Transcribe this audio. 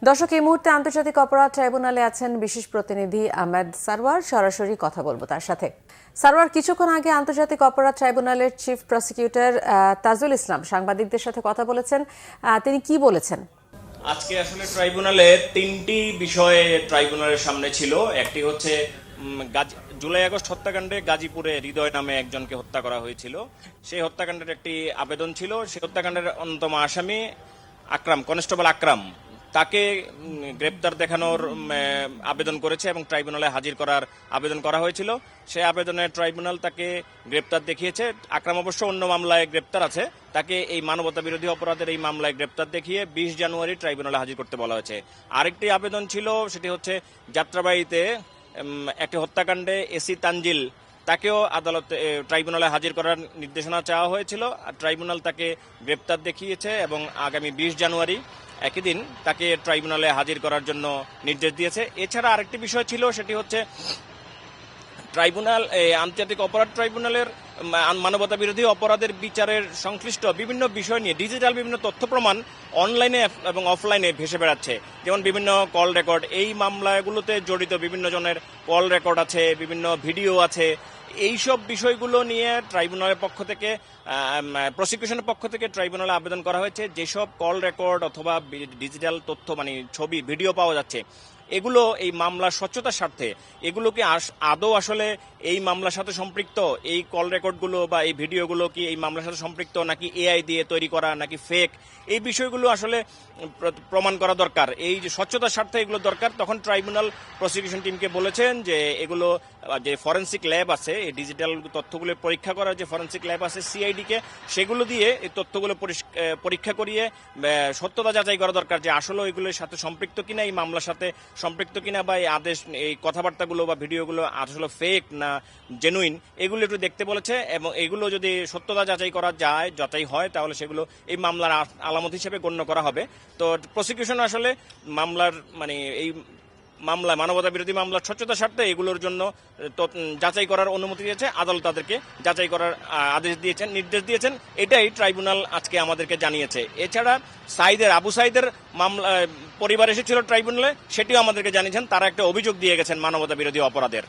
দর্শক, এই মুহূর্তে আন্তর্জাতিক অপরাধ ট্রাইব্যুনালে আছেন বিশেষ প্রতিনিধি আহমেদ সারওয়ার। সরাসরি কথা বলবো তার সাথে। সারওয়ার, কিছুক্ষণ আগে আন্তর্জাতিক অপরাধ ট্রাইব্যুনালের চিফ প্রসিকিউটর তাজুল ইসলাম সাংবাদিকদের সাথে কথা বলেছেন। তিনি কি বলেছেন? আজকে আসলে ট্রাইব্যুনালে তিনটি বিষয়ে ট্রাইব্যুনালের সামনে ছিল। একটি হচ্ছে জুলাই আগস্ট হত্যাকাণ্ডে গাজীপুরে হৃদয় নামে একজনকে হত্যা করা হয়েছিল, সেই হত্যাকাণ্ডের একটি আবেদন ছিল। সেই হত্যাকাণ্ডের অন্যতম আসামি কনস্টেবল আকরাম, তাকে গ্রেপ্তার দেখানোর আবেদন করেছে এবং ট্রাইব্যুনালে হাজির করার আবেদন করা হয়েছিল। সেই আবেদনে ট্রাইব্যুনাল তাকে গ্রেপ্তার দেখিয়েছে। আকরাম অবশ্য অন্য মামলায় গ্রেপ্তার আছে, তাকে এই মানবতা বিরোধী অপরাধের এই মামলায় গ্রেপ্তার দেখিয়ে 20 জানুয়ারি ট্রাইব্যুনালে হাজির করতে বলা হয়েছে। আরেকটি আবেদন ছিল, সেটি হচ্ছে যাত্রাবাড়িতে একটি হত্যাকাণ্ডে এসি তানজিল, তাকেও আদালতে ট্রাইব্যুনালে হাজির করার নির্দেশনা চাওয়া হয়েছিল। ট্রাইব্যুনাল তাকে গ্রেপ্তার দেখিয়েছে এবং আগামী 20 জানুয়ারি একই দিন তাকে ট্রাইব্যুনালে হাজির করার জন্য নির্দেশ দিয়েছে। এছাড়া আরেকটি বিষয় ছিল, সেটি হচ্ছে ট্রাইব্যুনাল আন্তর্জাতিক অপরাধ ট্রাইব্যুনালের মানবতা বিরোধী অপরাধের বিচারের সংশ্লিষ্ট বিভিন্ন বিষয় নিয়ে ডিজিটাল বিভিন্ন তথ্য প্রমাণ অনলাইনে এবং অফলাইনে ভেসে বেড়াচ্ছে। যেমন বিভিন্ন কল রেকর্ড, এই মামলাগুলোতে জড়িত বিভিন্ন জনের কল রেকর্ড আছে, বিভিন্ন ভিডিও আছে। এইসব বিষয়গুলো নিয়ে ট্রাইব্যুনালের পক্ষ থেকে প্রসিকিউশনের পক্ষ থেকে ট্রাইব্যুনালে আবেদন করা হয়েছে। যেসব কল রেকর্ড অথবা ডিজিটাল তথ্য মানে ছবি ভিডিও পাওয়া যাচ্ছে, এগুলো এই মামলার স্বচ্ছতার স্বার্থে এগুলো কি আদৌ আসলে এই মামলার সাথে সম্পৃক্ত? এই কল রেকর্ডগুলো বা এই ভিডিওগুলো কি এই মামলার সাথে সম্পৃক্ত, নাকি এআই দিয়ে তৈরি করা, নাকি ফেক? এই বিষয়গুলো আসলে প্রমাণ করা দরকার। এই যে স্বচ্ছতার স্বার্থে এগুলো দরকার। তখন ট্রাইব্যুনাল প্রসিকিউশন টিমকে বলেছেন যে এগুলো যে ফরেন্সিক ল্যাব আছে, এই ডিজিটাল তথ্যগুলো পরীক্ষা করার যে ফরেন্সিক ল্যাব আছে সিআইডি কে, সেগুলো দিয়ে এই তথ্যগুলো পরীক্ষা করিয়ে সত্যতা যাচাই করা দরকার যে আসলে এগুলোর সাথে সম্পৃক্ত কিনা, এই মামলার সাথে সম্পৃক্ত কিনা, বা এই আদেশ এই কথাবার্তাগুলো বা ভিডিওগুলো আসলে ফেক না জেনুইন, এগুলো একটু দেখতে বলেছে। এবং এগুলো যদি সত্যতা যাচাই করা যায়, যাচাই হয়, তাহলে সেগুলো এই মামলার আলামত হিসেবে গণ্য করা হবে। তো প্রসিকিউশন আসলে মামলার এই মামলা মানবতা বিরোধী মামলার স্বচ্ছতার স্বার্থে এগুলোর জন্য যাচাই করার অনুমতি দিয়েছে। আদালত তাদেরকে যাচাই করার নির্দেশ দিয়েছেন। এটাই ট্রাইব্যুনাল আজকে আমাদেরকে জানিয়েছে। এছাড়া আবু সাইদের মামলা পরিবার এসেছিল ট্রাইব্যুনালে, সেটিও আমাদেরকে জানিয়েছেন। তারা একটা অভিযোগ দিয়ে গেছেন মানবতা বিরোধী অপরাধের।